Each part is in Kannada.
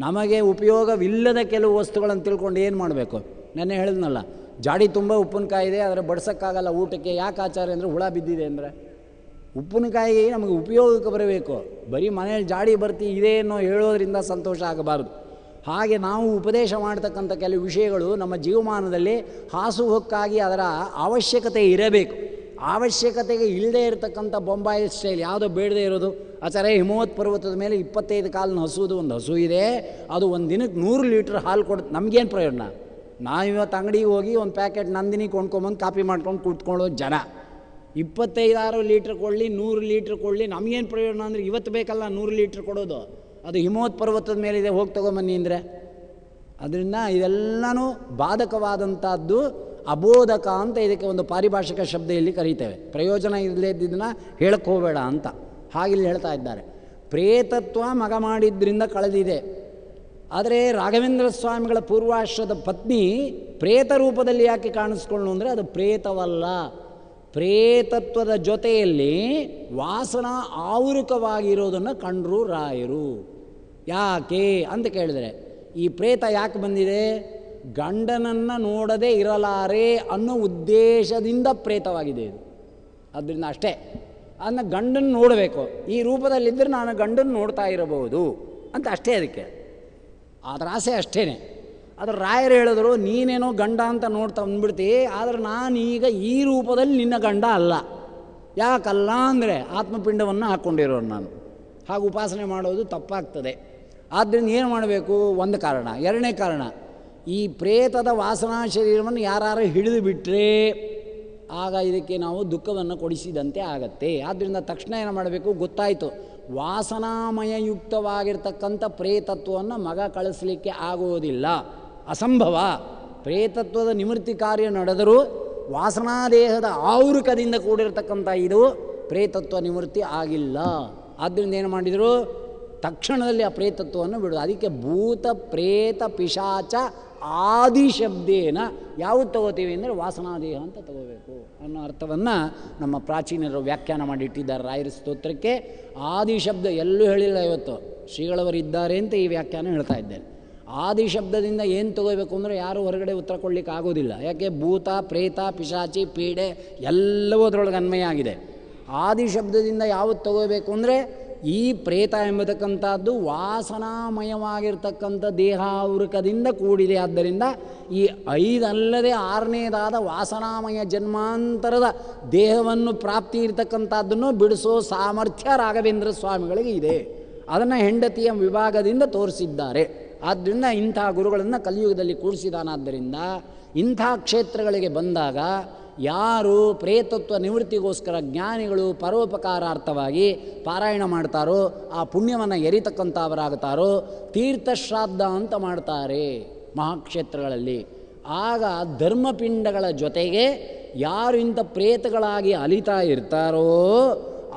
ನಮಗೆ ಉಪಯೋಗವಿಲ್ಲದ ಕೆಲವು ವಸ್ತುಗಳನ್ನು ತಿಳ್ಕೊಂಡು ಏನು ಮಾಡಬೇಕು? ನೆನ್ನೆ ಹೇಳಿದ್ನಲ್ಲ, ಜಾಡಿ ತುಂಬ ಉಪ್ಪಿನಕಾಯಿ ಇದೆ, ಆದರೆ ಬಡ್ಸೋಕ್ಕಾಗಲ್ಲ ಊಟಕ್ಕೆ. ಯಾಕೆ ಆಚಾರ್ಯ ಅಂದರೆ ಹುಳ ಬಿದ್ದಿದೆ ಅಂದರೆ. ಉಪ್ಪಿನಕಾಯಿ ನಮಗೆ ಉಪಯೋಗಕ್ಕೆ ಬರಬೇಕು, ಬರೀ ಮನೇಲಿ ಜಾಡಿ ಬರ್ತಿ ಇದೇನೋ ಹೇಳೋದ್ರಿಂದ ಸಂತೋಷ ಆಗಬಾರ್ದು. ಹಾಗೆ ನಾವು ಉಪದೇಶ ಮಾಡ್ತಕ್ಕಂಥ ಕೆಲವು ವಿಷಯಗಳು ನಮ್ಮ ಜೀವಮಾನದಲ್ಲಿ ಹಾಸುಹೊಕ್ಕಾಗಿ ಅದರ ಅವಶ್ಯಕತೆ ಇರಬೇಕು. ಅವಶ್ಯಕತೆಗೆ ಇಲ್ಲದೇ ಇರತಕ್ಕಂಥ ಬೊಂಬಾಯಿ ಸ್ಟೈಲ್ ಯಾವುದೋ ಬೇಡದೇ ಇರೋದು. ಆಚಾರ್ಯ ಹಿಮವತ್ ಪರ್ವತದ ಮೇಲೆ 25 ಕಾಲಿನ ಹಸುವುದು ಒಂದು ಹಸು ಇದೆ, ಅದು ಒಂದು ದಿನಕ್ಕೆ 100 ಲೀಟ್ರ್ ಹಾಲು ಕೊಡುತ್ತೆ. ನಮಗೇನು ಪ್ರಯೋಜನ? ನಾವಿವತ್ತು ಅಂಗಡಿಗೆ ಹೋಗಿ ಒಂದು ಪ್ಯಾಕೆಟ್ ನಂದಿನಿ ಕೊಂಡ್ಕೊಂಬಂದು ಕಾಪಿ ಮಾಡ್ಕೊಂಡು ಕೂತ್ಕೊಳ್ಳೋ ಜನ. 25 ಲೀಟ್ರ್ ಕೊಡಲಿ 100 ಲೀಟ್ರ್ ಕೊಡಲಿ, ನಮಗೇನು ಪ್ರಯೋಜನ ಅಂದರೆ ಇವತ್ತು ಬೇಕಲ್ಲ 100 ಲೀಟ್ರ್ ಕೊಡೋದು. ಅದು ಹಿಮವತ್ ಪರ್ವತದ ಮೇಲಿದೆ, ಹೋಗಿ ತೊಗೊಂಬನ್ನಿ ಅಂದರೆ. ಅದರಿಂದ ಇದೆಲ್ಲನೂ ಬಾಧಕವಾದಂಥದ್ದು, ಅಬೋಧಕ ಅಂತ ಇದಕ್ಕೆ ಒಂದು ಪಾರಿಭಾಷಿಕ ಶಬ್ದ ಇಲ್ಲಿ ಕರೀತೇವೆ. ಪ್ರಯೋಜನ ಇಲ್ಲದೇ ಇದ್ದಿದ್ದನ್ನು ಹೇಳಕ್ಕೆ ಹೋಗಬೇಡ ಅಂತ ಹಾಗಿಲ್ಲಿ ಹೇಳ್ತಾ ಇದ್ದಾರೆ. ಪ್ರೇತತ್ವ ಮಗ ಮಾಡಿದ್ರಿಂದ ಕಳೆದಿದೆ. ಆದರೆ ರಾಘವೇಂದ್ರ ಸ್ವಾಮಿಗಳ ಪೂರ್ವಾಶ್ರದ ಪತ್ನಿ ಪ್ರೇತ ರೂಪದಲ್ಲಿ ಯಾಕೆ ಕಾಣಿಸ್ಕೊಂಡು ಅಂದರೆ ಅದು ಪ್ರೇತವಲ್ಲ. ಪ್ರೇತತ್ವದ ಜೊತೆಯಲ್ಲಿ ವಾಸನಾ ಆವೃಕವಾಗಿರೋದನ್ನು ಕಂಡರು ರಾಯರು. ಯಾಕೆ ಅಂತ ಕೇಳಿದರೆ, ಈ ಪ್ರೇತ ಯಾಕೆ ಬಂದಿದೆ? ಗಂಡನನ್ನು ನೋಡದೆ ಇರಲಾರೆ ಅನ್ನೋ ಉದ್ದೇಶದಿಂದ ಪ್ರೇತವಾಗಿದೆ ಇದು. ಅದರಿಂದ ಅಷ್ಟೇ, ಅದನ್ನು ಗಂಡನ ನೋಡಬೇಕು, ಈ ರೂಪದಲ್ಲಿದ್ದರೆ ನಾನು ಗಂಡನ ನೋಡ್ತಾ ಇರಬಹುದು ಅಂತ ಅಷ್ಟೇ. ಅದಕ್ಕೆ ಅದರ ಆಸೆ ಅಷ್ಟೇ. ಅದ್ರ ರಾಯರು ಹೇಳಿದ್ರು, ನೀನೇನೋ ಗಂಡ ಅಂತ ನೋಡ್ತಾ ಬಂದ್ಬಿಡ್ತಿ, ಆದರೆ ನಾನೀಗ ಈ ರೂಪದಲ್ಲಿ ನಿನ್ನ ಗಂಡ ಅಲ್ಲ. ಯಾಕಲ್ಲ ಅಂದರೆ ಆತ್ಮಪಿಂಡವನ್ನು ಹಾಕ್ಕೊಂಡಿರೋರು ನಾನು, ಹಾಗೆ ಉಪಾಸನೆ ಮಾಡೋದು ತಪ್ಪಾಗ್ತದೆ. ಆದ್ದರಿಂದ ಏನು ಮಾಡಬೇಕು? ಒಂದು ಕಾರಣ. ಎರಡನೇ ಕಾರಣ, ಈ ಪ್ರೇತದ ವಾಸನಾ ಶರೀರವನ್ನು ಯಾರು ಹಿಡಿದು ಬಿಟ್ಟರೆ ಆಗ ಇದಕ್ಕೆ ನಾವು ದುಃಖವನ್ನು ಕೊಡಿಸಿದಂತೆ ಆಗತ್ತೆ. ಆದ್ದರಿಂದ ತಕ್ಷಣ ಏನು ಮಾಡಬೇಕು? ಗೊತ್ತಾಯಿತು, ವಾಸನಾಮಯಯುಕ್ತವಾಗಿರ್ತಕ್ಕಂಥ ಪ್ರೇತತ್ವವನ್ನು ಮಗ ಕಳಿಸ್ಲಿಕ್ಕೆ ಆಗೋದಿಲ್ಲ, ಅಸಂಭವ. ಪ್ರೇತತ್ವದ ನಿವೃತ್ತಿ ಕಾರ್ಯ ನಡೆದರೂ ವಾಸನಾದೇಹದ ಆವೃಕದಿಂದ ಕೂಡಿರತಕ್ಕಂಥ ಇದು ಪ್ರೇತತ್ವ ನಿವೃತ್ತಿ ಆಗಿಲ್ಲ. ಆದ್ದರಿಂದ ಏನು ಮಾಡಿದರು? ತಕ್ಷಣದಲ್ಲಿ ಆ ಪ್ರೇತತ್ವವನ್ನು ಬಿಡೋದು. ಅದಕ್ಕೆ ಭೂತ ಪ್ರೇತ ಪಿಶಾಚ ಆದಿಶಬ್ದೇನ ಯಾವುದು ತಗೋತೀವಿ ಅಂದರೆ ವಾಸನಾದೇಹ ಅಂತ ತಗೋಬೇಕು ಅನ್ನೋ ಅರ್ಥವನ್ನು ನಮ್ಮ ಪ್ರಾಚೀನರು ವ್ಯಾಖ್ಯಾನ ಮಾಡಿಟ್ಟಿದ್ದಾರೆ ರಾಯರ ಸ್ತೋತ್ರಕ್ಕೆ. ಆದಿಶಬ್ದ ಎಲ್ಲೂ ಹೇಳಿಲ್ಲ, ಇವತ್ತು ಶ್ರೀಗಳವರಿದ್ದಾರೆ ಅಂತ ಈ ವ್ಯಾಖ್ಯಾನ ಹೇಳ್ತಾ ಇದ್ದೇನೆ. ಆದಿಶಬ್ದದಿಂದ ಏನು ತಗೋಬೇಕು ಅಂದರೆ ಯಾರೂ ಹೊರಗಡೆ ಉತ್ತರ ಕೊಡಲಿಕ್ಕೆ ಆಗೋದಿಲ್ಲ. ಯಾಕೆ? ಭೂತ ಪ್ರೇತ ಪಿಶಾಚಿ ಪೀಡೆ ಎಲ್ಲವೂ ಅದರೊಳಗೆ ಅನ್ವಯ ಆಗಿದೆ. ಆದಿಶಬ್ದದಿಂದ ಯಾವುದು ತಗೋಬೇಕು ಅಂದರೆ ಈ ಪ್ರೇತ ಎಂಬತಕ್ಕಂಥದ್ದು ವಾಸನಾಮಯವಾಗಿರ್ತಕ್ಕಂಥ ದೇಹಾವೃಕದಿಂದ ಕೂಡಿದೆ. ಆದ್ದರಿಂದ ಈ 5 ಅಲ್ಲದೆ 6ನೇದಾದ ವಾಸನಾಮಯ ಜನ್ಮಾಂತರದ ದೇಹವನ್ನು ಪ್ರಾಪ್ತಿ ಇರತಕ್ಕಂಥದ್ದನ್ನು ಬಿಡಿಸೋ ಸಾಮರ್ಥ್ಯ ರಾಘವೇಂದ್ರ ಸ್ವಾಮಿಗಳಿಗೆ ಇದೆ. ಅದನ್ನು ಹೆಂಡತಿಯ ವಿಭಾಗದಿಂದ ತೋರಿಸಿದ್ದಾರೆ. ಆದ್ದರಿಂದ ಇಂಥ ಗುರುಗಳನ್ನು ಕಲಿಯುಗದಲ್ಲಿ ಕೂಡಿಸಿದಾನಾದ್ದರಿಂದ ಇಂಥ ಕ್ಷೇತ್ರಗಳಿಗೆ ಬಂದಾಗ ಯಾರು ಪ್ರೇತತ್ವ ನಿವೃತ್ತಿಗೋಸ್ಕರ ಜ್ಞಾನಿಗಳು ಪರೋಪಕಾರಾರ್ಥವಾಗಿ ಪಾರಾಯಣ ಮಾಡ್ತಾರೋ, ಆ ಪುಣ್ಯವನ್ನು ಎರಿತಕ್ಕಂಥವರಾಗುತ್ತಾರೋ, ತೀರ್ಥಶ್ರಾದ್ದ ಅಂತ ಮಾಡ್ತಾರೆ ಮಹಾಕ್ಷೇತ್ರಗಳಲ್ಲಿ. ಆಗ ಧರ್ಮಪಿಂಡಗಳ ಜೊತೆಗೆ ಯಾರು ಇಂಥ ಪ್ರೇತಗಳಾಗಿ ಅಲಿತಾ ಇರ್ತಾರೋ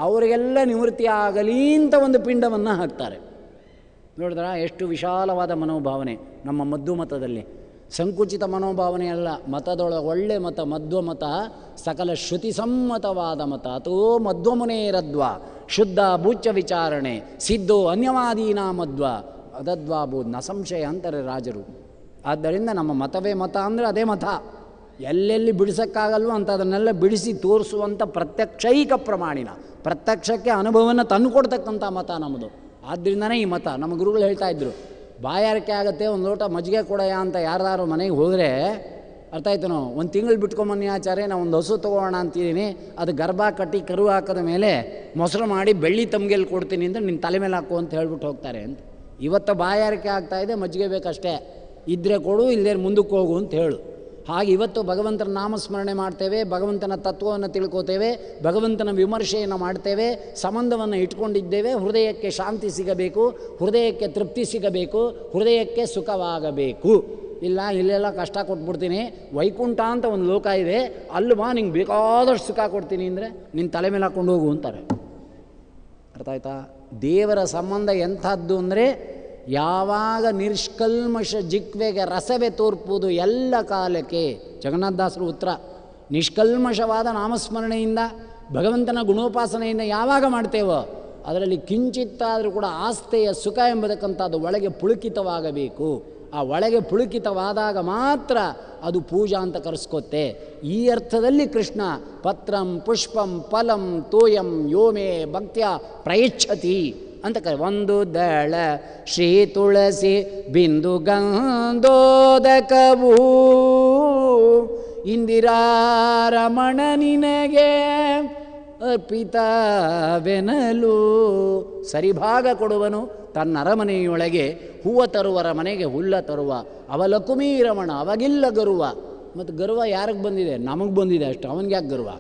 ಅವರಿಗೆಲ್ಲ ನಿವೃತ್ತಿ ಆಗಲಿ ಅಂತ ಒಂದು ಪಿಂಡವನ್ನು ಹಾಕ್ತಾರೆ. ನೋಡಿದ್ರ ಎಷ್ಟು ವಿಶಾಲವಾದ ಮನೋಭಾವನೆ ನಮ್ಮ ಮಧ್ವ ಮತದಲ್ಲಿ. ಸಂಕುಚಿತ ಮನೋಭಾವನೆ ಅಲ್ಲ, ಮತದೊಳಗೆ ಒಳ್ಳೆ ಮತ ಮಧ್ವ ಮತ, ಸಕಲ ಶ್ರುತಿ ಸಮ್ಮತವಾದ ಮತ. ಅಥೋ ಮಧ್ವಮುನೇರದ್ವ ಶುದ್ಧ ಭೂಚ್ಯ ವಿಚಾರಣೆ ಸಿದ್ಧೋ ಅನ್ಯವಾದೀನ ಮಧ್ವ ಅದದ್ವಾಬೋದು ನ ಸಂಶಯ ಅಂತಾರೆ ರಾಜರು. ಆದ್ದರಿಂದ ನಮ್ಮ ಮತವೇ ಮತ ಅಂದರೆ ಅದೇ ಮತ. ಎಲ್ಲೆಲ್ಲಿ ಬಿಡಿಸೋಕ್ಕಾಗಲ್ವೋ ಅಂತ ಅದನ್ನೆಲ್ಲ ಬಿಡಿಸಿ ತೋರಿಸುವಂಥ ಪ್ರತ್ಯಕ್ಷೈಕ ಪ್ರಮಾಣಿನ, ಪ್ರತ್ಯಕ್ಷಕ್ಕೆ ಅನುಭವವನ್ನು ತಂದುಕೊಡ್ತಕ್ಕಂಥ ಮತ ನಮ್ಮದು. ಆದ್ದರಿಂದನೇ ಈ ಮತ. ನಮ್ಮ ಗುರುಗಳು ಹೇಳ್ತಾ ಇದ್ದರು, ಬಾಯಾರಿಕೆ ಆಗುತ್ತೆ ಒಂದು ಲೋಟ ಮಜ್ಜಿಗೆ ಕೊಡಯ್ಯ ಅಂತ ಯಾರ್ದಾರು ಮನೆಗೆ ಹೋದರೆ ಅರ್ಥ ಆಯ್ತನೋ, ಒಂದು ತಿಂಗಳು ಬಿಟ್ಕೊಂಬನ್ನಿ ಆಚಾರ್ಯ, ನಾನು ಒಂದು ಹಸು ತೊಗೋಣ ಅಂತಿದ್ದೀನಿ, ಅದು ಗರ್ಭ ಕಟ್ಟಿ ಕರು ಹಾಕಿದ ಮೇಲೆ ಮೊಸರು ಮಾಡಿ ಬೆಳ್ಳಿ ತಮ್ಗೆಲ್ಲಿ ಕೊಡ್ತೀನಿ ಅಂದರೆ ನಿನ್ನ ತಲೆ ಮೇಲೆ ಹಾಕು ಅಂತ ಹೇಳ್ಬಿಟ್ಟು ಹೋಗ್ತಾರೆ ಅಂತ. ಇವತ್ತು ಬಾಯಾರಿಕೆ ಆಗ್ತಾಯಿದೆ, ಮಜ್ಜಿಗೆ ಬೇಕಷ್ಟೇ, ಇದ್ದರೆ ಕೊಡು, ಇಲ್ಲದೇ ಮುಂದಕ್ಕೆ ಹೋಗು ಅಂತ ಹೇಳು. ಹಾಗೆ ಇವತ್ತು ಭಗವಂತನ ನಾಮಸ್ಮರಣೆ ಮಾಡ್ತೇವೆ, ಭಗವಂತನ ತತ್ವವನ್ನು ತಿಳ್ಕೋತೇವೆ, ಭಗವಂತನ ವಿಮರ್ಶೆಯನ್ನು ಮಾಡ್ತೇವೆ, ಸಂಬಂಧವನ್ನು ಇಟ್ಕೊಂಡಿದ್ದೇವೆ. ಹೃದಯಕ್ಕೆ ಶಾಂತಿ ಸಿಗಬೇಕು, ಹೃದಯಕ್ಕೆ ತೃಪ್ತಿ ಸಿಗಬೇಕು, ಹೃದಯಕ್ಕೆ ಸುಖವಾಗಬೇಕು. ಇಲ್ಲ ಇಲ್ಲೆಲ್ಲ ಕಷ್ಟ ಕೊಟ್ಬಿಡ್ತೀನಿ, ವೈಕುಂಠ ಅಂತ ಒಂದು ಲೋಕ ಇದೆ, ಅಲ್ಲಿ ಬಾ ನಿಂಗೆ ಬೇಕಾದಷ್ಟು ಸುಖ ಕೊಡ್ತೀನಿ ಅಂದರೆ ನಿನ್ನ ತಲೆ ಮೇಲೆ ಹಾಕ್ಕೊಂಡು ಹೋಗು ಅಂತಾರೆ. ಅರ್ಥ ಆಯ್ತಾ? ದೇವರ ಸಂಬಂಧ ಎಂಥದ್ದು ಅಂದರೆ ಯಾವಾಗ ನಿಷ್ಕಲ್ಮಶ ಜಿಕ್ವೆಗೆ ರಸವೇ ತೋರ್ಪುವುದು ಎಲ್ಲ ಕಾಲಕ್ಕೆ. ಜಗನ್ನಾಥದಾಸರು ಉತ್ತರ. ನಿಷ್ಕಲ್ಮಶವಾದ ನಾಮಸ್ಮರಣೆಯಿಂದ ಭಗವಂತನ ಗುಣೋಪಾಸನೆಯಿಂದ ಯಾವಾಗ ಮಾಡ್ತೇವೋ ಅದರಲ್ಲಿ ಕಿಂಚಿತ್ತಾದರೂ ಕೂಡ ಆಸ್ತೆಯ ಸುಖ ಎಂಬತಕ್ಕಂಥದ್ದು ಒಳಗೆ ಪುಳುಕಿತವಾಗಬೇಕು. ಆ ಒಳಗೆ ಪುಳುಕಿತವಾದಾಗ ಮಾತ್ರ ಅದು ಪೂಜಾ ಅಂತ ಕರೆಸ್ಕೊತ್ತೆ. ಈ ಅರ್ಥದಲ್ಲಿ ಕೃಷ್ಣ ಪತ್ರಂ ಪುಷ್ಪಂ ಫಲಂ ತೋಯಂ ಯೋಮೇ ಭಕ್ತ್ಯ ಪ್ರಯಚ್ಛತಿ ಅಂತ ಒಂದು ದಳ ಶ್ರೀ ತುಳಸಿ ಬಿಂದು ಗಂಧೋದಕವೂ ಇಂದಿರಾರಮಣ ನಿನಗೆ ಅರ್ಪಿತವೆನಲು. ಸರಿಭಾಗ ಕೊಡುವನು ತನ್ನ ಅರಮನೆಯೊಳಗೆ ಹೂವ ತರುವರ ಮನೆಗೆ ಹುಲ್ಲ ತರುವ. ಅವಲಕುಮೀ ರಮಣ ಅವಗಿಲ್ಲ ಗರ್ವ. ಮತ್ತು ಗರ್ವ ಯಾರಿಗೆ ಬಂದಿದೆ? ನಮಗೆ ಬಂದಿದೆ ಅಷ್ಟು, ಅವನಿಗೆ ಯಾಕೆ ಗರ್ವ?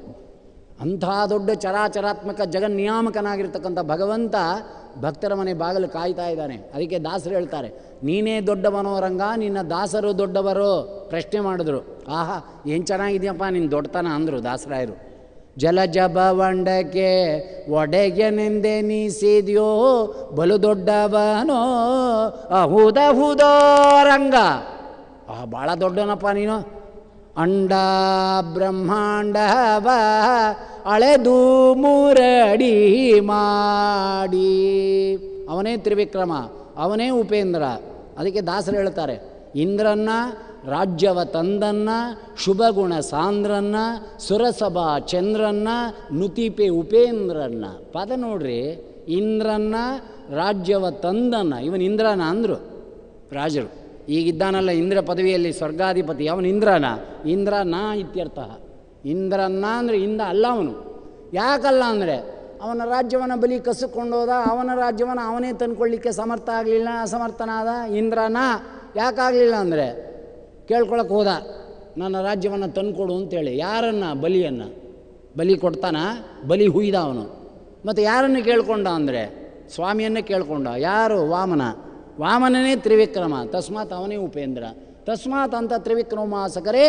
ಅಂಥ ದೊಡ್ಡ ಚರಾಚರಾತ್ಮಕ ಜಗನ್ನಿಯಾಮಕನಾಗಿರ್ತಕ್ಕಂಥ ಭಗವಂತ ಭಕ್ತರ ಮನೆ ಬಾಗಿಲು ಕಾಯ್ತಾ ಇದ್ದಾನೆ. ಅದಕ್ಕೆ ದಾಸರು ಹೇಳ್ತಾರೆ, ನೀನೇ ದೊಡ್ಡವನೋ ರಂಗ, ನಿನ್ನ ದಾಸರು ದೊಡ್ಡವರು. ಪ್ರಶ್ನೆ ಮಾಡಿದ್ರು, ಆಹಾ ಏನು ಚೆನ್ನಾಗಿದೆಯಪ್ಪ ನಿನ್ನ ದೊಡ್ಡತನ ಅಂದರು ದಾಸರಾಯರು. ಜಲಜ ಬವಂಡಕ್ಕೆ ಒಡೆಗೆನೆಂದೆನಿಸಿದ್ಯೋ ಬಲು ದೊಡ್ಡವನೋ ಹೂದೋ ರಂಗ. ಭಾಳ ದೊಡ್ಡವನಪ್ಪ ನೀನು. ಅಂಡ ಬ್ರಹ್ಮಾಂಡವ ಅಳೆದು ಮೂರಡಿ ಮಾಡಿ. ಅವನೇ ತ್ರಿವಿಕ್ರಮ, ಅವನೇ ಉಪೇಂದ್ರ. ಅದಕ್ಕೆ ದಾಸರು ಹೇಳ್ತಾರೆ, ಇಂದ್ರನ್ನ ರಾಜ್ಯವ ತಂದನ್ನ ಶುಭಗುಣ ಸಾಂದ್ರನ್ನ ಸುರಸಭಾ ಚಂದ್ರನ್ನ ನುತಿಪೆ ಉಪೇಂದ್ರನ್ನ. ಪದ ನೋಡ್ರಿ, ಇಂದ್ರನ್ನ ರಾಜ್ಯವ ತಂದನ್ನ. ಇವನು ಇಂದ್ರನ ಅಂದರು ರಾಜರು. ಈಗಿದ್ದಾನಲ್ಲ ಇಂದ್ರ ಪದವಿಯಲ್ಲಿ ಸ್ವರ್ಗಾಧಿಪತಿ, ಅವನು ಇಂದ್ರನ. ಇಂದ್ರನ ಇತ್ಯರ್ಥ. ಇಂದ್ರನ್ನ ಅಂದರೆ ಇಂದ ಅಲ್ಲ ಅವನು. ಯಾಕಲ್ಲ ಅಂದರೆ ಅವನ ರಾಜ್ಯವನ್ನು ಬಲಿ ಕಸಿಕೊಂಡೋದ, ಅವನ ರಾಜ್ಯವನ್ನು ಅವನೇ ತಂದ್ಕೊಳ್ಳಿಕ್ಕೆ ಸಮರ್ಥ ಆಗಲಿಲ್ಲ, ಅಸಮರ್ಥನಾದ. ಇಂದ್ರನ ಯಾಕಾಗಲಿಲ್ಲ ಅಂದರೆ ಕೇಳ್ಕೊಳಕ್ಕೆ ಹೋದ, ನನ್ನ ರಾಜ್ಯವನ್ನು ತಂದುಕೊಡು ಅಂತೇಳಿ. ಯಾರನ್ನು? ಬಲಿಯನ್ನು. ಬಲಿ ಕೊಡ್ತಾನ, ಬಲಿ ಹುಯ್ದ ಅವನು. ಮತ್ತು ಯಾರನ್ನು ಕೇಳ್ಕೊಂಡ ಅಂದರೆ ಸ್ವಾಮಿಯನ್ನೇ ಕೇಳ್ಕೊಂಡ. ಯಾರು? ವಾಮನ. ವಾಮನನೇ ತ್ರಿವಿಕ್ರಮ, ತಸ್ಮಾತ್ ಅವನೇ ಉಪೇಂದ್ರ. ತಸ್ಮಾತ್ ಅಂತ ತ್ರಿವಿಕ್ರಮೋಪಾಸಕರೇ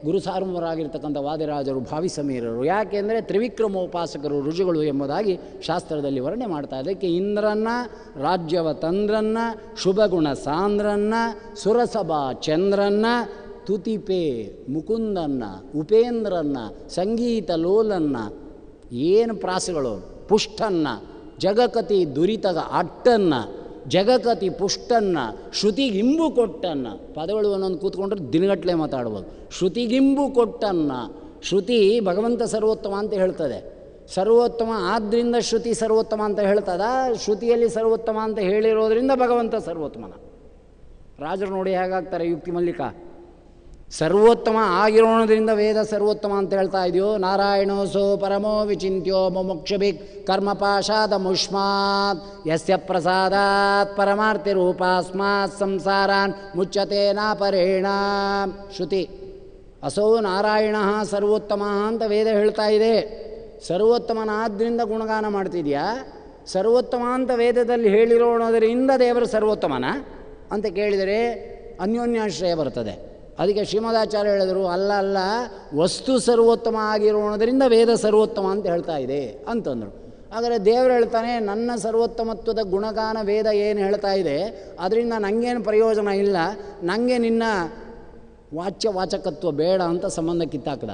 ಗುರುಸಾರ್ವರಾಗಿರ್ತಕ್ಕಂಥ ವಾದಿರಾಜರು ಭಾವಿಸಮೀರರು. ಯಾಕೆಂದರೆ ತ್ರಿವಿಕ್ರಮೋಪಾಸಕರು ಋಷಿಗಳು ಎಂಬುದಾಗಿ ಶಾಸ್ತ್ರದಲ್ಲಿ ವರ್ಣನೆ ಮಾಡ್ತಾ. ಅದಕ್ಕೆ ಇಂದ್ರನ್ನ ರಾಜ್ಯವ ತಂದ್ರನ್ನ ಶುಭಗುಣ ಸಾಂದ್ರನ್ನ ಸುರಸಭಾ ಚಂದ್ರನ್ನ ತುತಿಪೆ ಮುಕುಂದನ್ನ ಉಪೇಂದ್ರನ್ನ ಸಂಗೀತ ಲೋಲನ್ನ. ಏನು ಪ್ರಾಸಗಳು! ಪುಷ್ಟನ್ನ ಜಗಕತಿ ದುರಿತಗ ಅಟ್ಟನ್ನ ಜಗಕತಿ ಪುಷ್ಟನ್ನ ಶ್ರುತಿಗಿಂಬು ಕೊಟ್ಟನ್ನ. ಪದಗಳು ಒಂದೊಂದು ಕೂತ್ಕೊಂಡ್ರೆ ದಿನಗಟ್ಟಲೆ ಮಾತಾಡ್ಬೋದು. ಶ್ರುತಿಗಿಂಬು ಕೊಟ್ಟನ್ನ. ಶ್ರುತಿ ಭಗವಂತ ಸರ್ವೋತ್ತಮ ಅಂತ ಹೇಳ್ತದೆ. ಸರ್ವೋತ್ತಮ ಆದ್ದರಿಂದ ಶ್ರುತಿ ಸರ್ವೋತ್ತಮ ಅಂತ ಹೇಳ್ತದ. ಶ್ರುತಿಯಲ್ಲಿ ಸರ್ವೋತ್ತಮ ಅಂತ ಹೇಳಿರೋದ್ರಿಂದ ಭಗವಂತ ಸರ್ವೋತ್ತಮನ. ರಾಜರು ನೋಡಿ ಹೇಗಾಗ್ತಾರೆ ಯುಕ್ತಿ ಮಲ್ಲಿಕ. ಸರ್ವೋತ್ತಮ ಆಗಿರೋಣದ್ರಿಂದ ವೇದ ಸರ್ವೋತ್ತಮ ಅಂತ ಹೇಳ್ತಾ ಇದೆಯೋ. ನಾರಾಯಣೋಸೋ ಪರಮೋ ವಿಚಿಂತ್ಯೋ ಮುಮುಕ್ಷಭಿಕ್ ಕರ್ಮಪಾಶಾದ ಮುಷ್ಮಾತ್ ಯಸ್ಯ ಪ್ರಸಾದಾತ್ ಪರಮಾರ್ಥಿ ರೂಪಾಸ್ಮಾತ್ ಸಂಸಾರಾನ್ ಮುಚ್ಚತೆ ನಾಪರೇಣ. ಶ್ರುತಿ ಅಸೋ ನಾರಾಯಣ ಸರ್ವೋತ್ತಮ ಅಂತ ವೇದ ಹೇಳ್ತಾ ಇದೆ. ಸರ್ವೋತ್ತಮನಾದ್ದರಿಂದ ಗುಣಗಾನ ಮಾಡ್ತಿದ್ಯಾ? ಸರ್ವೋತ್ತಮ ಅಂತ ವೇದದಲ್ಲಿ ಹೇಳಿರೋಣದರಿಂದ ದೇವರು ಸರ್ವೋತ್ತಮನ ಅಂತ ಕೇಳಿದರೆ ಅನ್ಯೋನ್ಯಾಶ್ರಯ ಬರ್ತದೆ. ಅದಕ್ಕೆ ಶ್ರೀಮದಾಚಾರ್ಯ ಹೇಳಿದರು, ಅಲ್ಲ ವಸ್ತು ಸರ್ವೋತ್ತಮ ಆಗಿರೋಣದರಿಂದ ವೇದ ಸರ್ವೋತ್ತಮ ಅಂತ ಹೇಳ್ತಾ ಇದೆ ಅಂತಂದರು. ಆದರೆ ದೇವರು ಹೇಳ್ತಾನೆ, ನನ್ನ ಸರ್ವೋತ್ತಮತ್ವದ ಗುಣಗಾನ ವೇದ ಏನು ಹೇಳ್ತಾ ಇದೆ ಅದರಿಂದ ನನಗೇನು ಪ್ರಯೋಜನ ಇಲ್ಲ, ನನಗೆ ನಿನ್ನ ವಾಚಕತ್ವ ಬೇಡ ಅಂತ ಸಂಬಂಧ ಕಿತ್ತಾಕದ.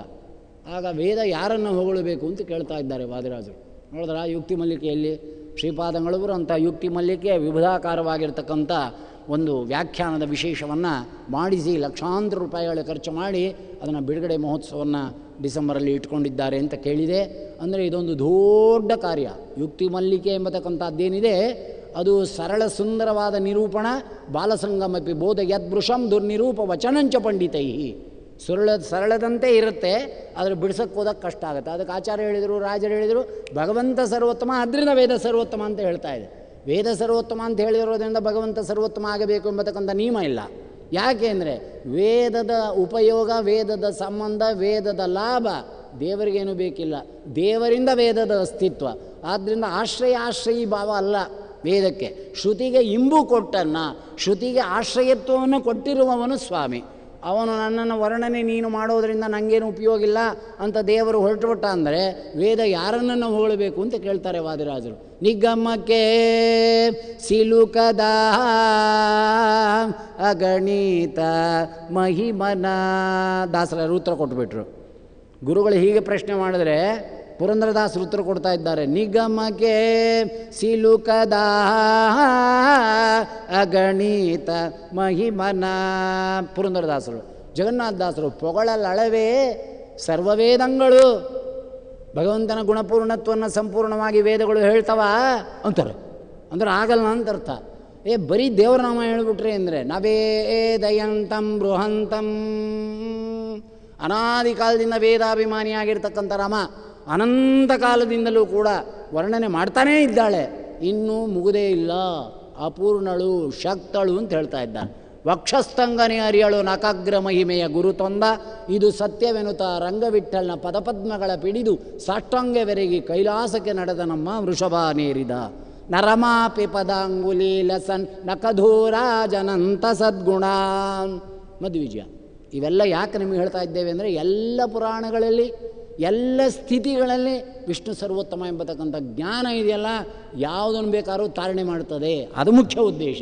ಆಗ ವೇದ ಯಾರನ್ನು ಹೊಗಳಬೇಕು ಅಂತ ಕೇಳ್ತಾ ಇದ್ದಾರೆ ವಾದಿರಾಜರು. ನೋಡಿದ್ರ ಯುಕ್ತಿ ಮಲ್ಲಿಕೆಯಲ್ಲಿ ಶ್ರೀಪಾದಂಗಳವರು ಅಂಥ ಯುಕ್ತಿ ಮಲ್ಲಿಕೆ ವಿವಿಧಾಕಾರವಾಗಿರ್ತಕ್ಕಂಥ ಒಂದು ವ್ಯಾಖ್ಯಾನದ ವಿಶೇಷವನ್ನು ಮಾಡಿಸಿ ಲಕ್ಷಾಂತರ ರೂಪಾಯಿಗಳ ಖರ್ಚು ಮಾಡಿ ಅದನ್ನು ಬಿಡುಗಡೆ ಮಹೋತ್ಸವವನ್ನು ಡಿಸೆಂಬರಲ್ಲಿ ಇಟ್ಕೊಂಡಿದ್ದಾರೆ ಅಂತ ಕೇಳಿದೆ. ಅಂದರೆ ಇದೊಂದು ದೊಡ್ಡ ಕಾರ್ಯ. ಯುಕ್ತಿ ಮಲ್ಲಿಕೆ ಎಂಬತಕ್ಕಂಥದ್ದೇನಿದೆ ಅದು ಸರಳ ಸುಂದರವಾದ ನಿರೂಪಣ. ಬಾಲಸಂಗಮಪಿ ಬೋಧ ಯದ್ಭೃಶಂ ದುರ್ನಿರೂಪ ವಚನಂಚ ಪಂಡಿತೈ. ಸರಳದಂತೆ ಇರುತ್ತೆ, ಆದರೆ ಬಿಡ್ಸಕ್ಕೆ ಹೋದಕ್ಕೆ ಕಷ್ಟ ಆಗುತ್ತೆ. ಅದಕ್ಕೆ ಆಚಾರ್ಯ ಹೇಳಿದರು, ರಾಜರು ಹೇಳಿದರು, ಭಗವಂತ ಸರ್ವೋತ್ತಮ ಆದ್ದರಿಂದ ವೇದ ಸರ್ವೋತ್ತಮ ಅಂತ ಹೇಳ್ತಾ ಇದೆ. ವೇದ ಸರ್ವೋತ್ತಮ ಅಂತ ಹೇಳಿರೋದ್ರಿಂದ ಭಗವಂತ ಸರ್ವೋತ್ತಮ ಆಗಬೇಕು ಎಂಬತಕ್ಕಂಥ ನಿಯಮ ಇಲ್ಲ. ಯಾಕೆ ಅಂದರೆ ವೇದದ ಉಪಯೋಗ, ವೇದದ ಸಂಬಂಧ, ವೇದದ ಲಾಭ ದೇವರಿಗೇನು ಬೇಕಿಲ್ಲ. ದೇವರಿಂದ ವೇದದ ಅಸ್ತಿತ್ವ. ಆದ್ದರಿಂದ ಆಶ್ರಯಿ ಭಾವ ಅಲ್ಲ ವೇದಕ್ಕೆ. ಶ್ರುತಿಗೆ ಇಂಬು ಕೊಟ್ಟನ್ನ, ಶ್ರುತಿಗೆ ಆಶ್ರಯತ್ವವನ್ನು ಕೊಟ್ಟಿರುವವನು ಸ್ವಾಮಿ. ಅವನು ನನ್ನನ್ನು ವರ್ಣನೆ ನೀನು ಮಾಡೋದರಿಂದ ನನಗೇನು ಉಪಯೋಗ ಇಲ್ಲ ಅಂತ ದೇವರು ಹೊರಟುಬಿಟ್ಟ ಅಂದರೆ ವೇದ ಯಾರನ್ನು ಹೊಗಳಬೇಕು ಅಂತ ಕೇಳ್ತಾರೆ ವಾದಿರಾಜರು. ನಿಗಮಕ್ಕೆ ಸಿಲುಕದ ಅಗಣಿತ ಮಹಿಮನ ದಾಸರ ಉತ್ತರ ಕೊಟ್ಬಿಟ್ರು. ಗುರುಗಳು ಹೀಗೆ ಪ್ರಶ್ನೆ ಮಾಡಿದ್ರೆ ಪುರಂದರದಾಸರು ಉತ್ತರ ಕೊಡ್ತಾ ಇದ್ದಾರೆ. ನಿಗಮಕ್ಕೆ ಸಿಲುಕದ ಅಗಣಿತ ಮಹಿಮನ. ಪುರಂದರದಾಸರು, ಜಗನ್ನಾಥದಾಸರು ಪೊಗಳಲಳವೇ ಸರ್ವವೇದಂಗಳು. ಭಗವಂತನ ಗುಣಪೂರ್ಣತ್ವವನ್ನು ಸಂಪೂರ್ಣವಾಗಿ ವೇದಗಳು ಹೇಳ್ತವ ಅಂತಾರೆ. ಅಂದ್ರೆ ಆಗಲ್ಲ ಅಂತ ಅರ್ಥ. ಬರೀ ದೇವರ ನಾಮ ಹೇಳ್ಬಿಟ್ರಿ ಅಂದರೆ ನವೇದಯಂತಂ ಬೃಹಂತಂ. ಅನಾದಿ ಕಾಲದಿಂದ ವೇದಾಭಿಮಾನಿಯಾಗಿರ್ತಕ್ಕಂಥ ರಾಮ ಅನಂತ ಕಾಲದಿಂದಲೂ ಕೂಡ ವರ್ಣನೆ ಮಾಡ್ತಾನೇ ಇದ್ದಾಳೆ. ಇನ್ನೂ ಮುಗುದೇ ಇಲ್ಲ, ಅಪೂರ್ಣಳು, ಶಕ್ತಳು ಅಂತ ಹೇಳ್ತಾ ಇದ್ದಾನೆ. ವಕ್ಷಸ್ಥಂಗನೆ ಅರಿಯಳು ನಕಾಗ್ರ ಮಹಿಮೆಯ ಗುರು ತೊಂದ. ಇದು ಸತ್ಯವೆನುತ ರಂಗವಿಠಲ್ನ ಪದಪದ್ಮಗಳ ಪಿಡಿದು ಸಾಷ್ಟಾಂಗವೆರಗಿ ಕೈಲಾಸಕ್ಕೆ ನಡೆದ ನಮ್ಮ ವೃಷಭಾನೇರಿದ. ನರಮಾಪಿ ಪದಾಂಗುಲಿ ಲಸನ್ ನಕಧೂರಾಜನಂತ ಸದ್ಗುಣ. ಮಧ್ವಿಜಯ ಇವೆಲ್ಲ ಯಾಕೆ ನಿಮಗೆ ಹೇಳ್ತಾ ಇದ್ದೇವೆ ಅಂದರೆ, ಎಲ್ಲ ಪುರಾಣಗಳಲ್ಲಿ ಎಲ್ಲ ಸ್ಥಿತಿಗಳಲ್ಲಿ ವಿಷ್ಣು ಸರ್ವೋತ್ತಮ ಎಂಬತಕ್ಕಂಥ ಜ್ಞಾನ ಇದೆಯಲ್ಲ, ಯಾವುದನ್ನು ಬೇಕಾದ್ರೂ ತಾರಣೆ ಮಾಡ್ತದೆ. ಅದು ಮುಖ್ಯ ಉದ್ದೇಶ.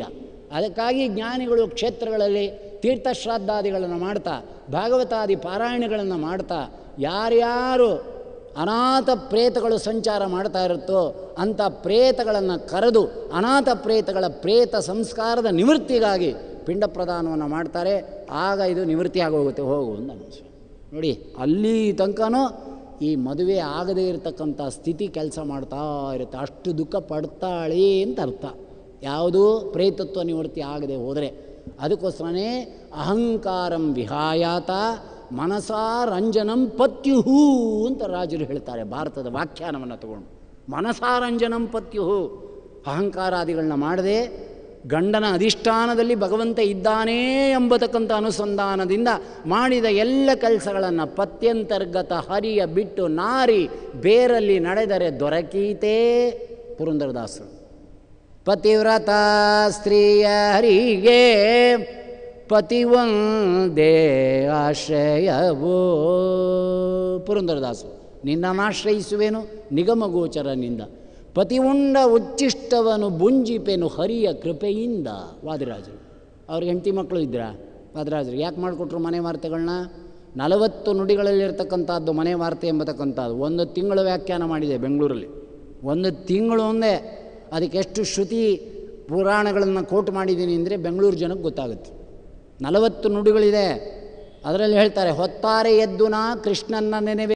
ಅದಕ್ಕಾಗಿ ಜ್ಞಾನಿಗಳು ಕ್ಷೇತ್ರಗಳಲ್ಲಿ ತೀರ್ಥಶ್ರಾದ್ದಾದಿಗಳನ್ನು ಮಾಡ್ತಾ, ಭಾಗವತಾದಿ ಪಾರಾಯಣಗಳನ್ನು ಮಾಡ್ತಾ, ಯಾರ್ಯಾರು ಅನಾಥ ಪ್ರೇತಗಳು ಸಂಚಾರ ಮಾಡ್ತಾ ಇರುತ್ತೋ ಅಂಥ ಪ್ರೇತಗಳನ್ನು ಕರೆದು ಅನಾಥ ಪ್ರೇತಗಳ ಪ್ರೇತ ಸಂಸ್ಕಾರದ ನಿವೃತ್ತಿಗಾಗಿ ಪಿಂಡ ಪ್ರದಾನವನ್ನು ಮಾಡ್ತಾರೆ. ಆಗ ಇದು ನಿವೃತ್ತಿಯಾಗಿ ಹೋಗುತ್ತೆ. ಹೋಗುವಂತ ಅನಿಸು ನೋಡಿ, ಅಲ್ಲಿ ತನಕನೂ ಈ ಮದುವೆ ಆಗದೇ ಇರತಕ್ಕಂಥ ಸ್ಥಿತಿ ಕೆಲಸ ಮಾಡ್ತಾ ಇರುತ್ತೆ. ಅಷ್ಟು ದುಃಖ ಪಡ್ತಾಳೆ ಅಂತ ಅರ್ಥ. ಯಾವುದು ಪ್ರೇತತ್ವ ನಿವೃತ್ತಿ ಆಗದೆ ಹೋದರೆ. ಅದಕ್ಕೋಸ್ಕರನೇ ಅಹಂಕಾರಂ ವಿಹಾಯಾತ ಮನಸಾ ರಂಜನಂ ಪತ್ಯುಹು ಅಂತ ರಾಜರು ಹೇಳ್ತಾರೆ. ಭಾರತದ ವ್ಯಾಖ್ಯಾನವನ್ನು ತಗೊಂಡು ಮನಸಾ ರಂಜನಂ ಪತ್ಯುಹು, ಅಹಂಕಾರಾದಿಗಳನ್ನ ಮಾಡದೆ ಗಂಡನ ಅಧಿಷ್ಠಾನದಲ್ಲಿ ಭಗವಂತ ಇದ್ದಾನೇ ಎಂಬತಕ್ಕಂಥ ಅನುಸಂಧಾನದಿಂದ ಮಾಡಿದ ಎಲ್ಲ ಕೆಲಸಗಳನ್ನು ಪತ್ಯಂತರ್ಗತ ಹರಿಯ ಬಿಟ್ಟು ನಾರಿ ಬೇರಲ್ಲಿ ನಡೆದರೆ ದೊರಕೀತೇ. ಪುರಂದರದಾಸರು ಪತಿವ್ರತ ಸ್ತ್ರೀಯರಿಗೆ ಪತಿವಂದೇ ಆಶ್ರಯವೋ. ಪುರಂದರದಾಸರು, ನಿನ್ನನ್ನಾಶ್ರಯಿಸುವೆನು ನಿಗಮಗೋಚರನಿಂದ, ಪತಿವುಂಡ ಉಚ್ಚಿಷ್ಟವನು ಬುಂಜಿಪೆನು ಹರಿಯ ಕೃಪೆಯಿಂದ. ವಾದಿರಾಜರು ಅವ್ರಿಗೆ ಹೆಂಡತಿ ಮಕ್ಕಳು ಇದ್ರಾ? ವಾದಿರಾಜರು ಯಾಕೆ ಮಾಡಿಕೊಟ್ರು ಮನೆ ವಾರ್ತೆಗಳನ್ನ? 40 ನುಡಿಗಳಲ್ಲಿರ್ತಕ್ಕಂಥದ್ದು ಮನೆ ವಾರ್ತೆ ಎಂಬತಕ್ಕಂಥದ್ದು 1 ತಿಂಗಳು ವ್ಯಾಖ್ಯಾನ ಮಾಡಿದೆ ಬೆಂಗಳೂರಲ್ಲಿ. 1 ತಿಂಗಳು ಒಂದೇ. ಅದಕ್ಕೆ ಎಷ್ಟು ಶ್ರುತಿ ಪುರಾಣಗಳನ್ನು ಕೋಟ್ ಮಾಡಿದ್ದೀನಿ ಅಂದರೆ ಬೆಂಗಳೂರು ಜನಕ್ಕೆ ಗೊತ್ತಾಗುತ್ತೆ. 40 ನುಡಿಗಳಿದೆ. ಅದರಲ್ಲಿ ಹೇಳ್ತಾರೆ, ಹೊತ್ತಾರೆ ಎದ್ದು ನಾ ಕೃಷ್ಣನ ನೆನೆವೆ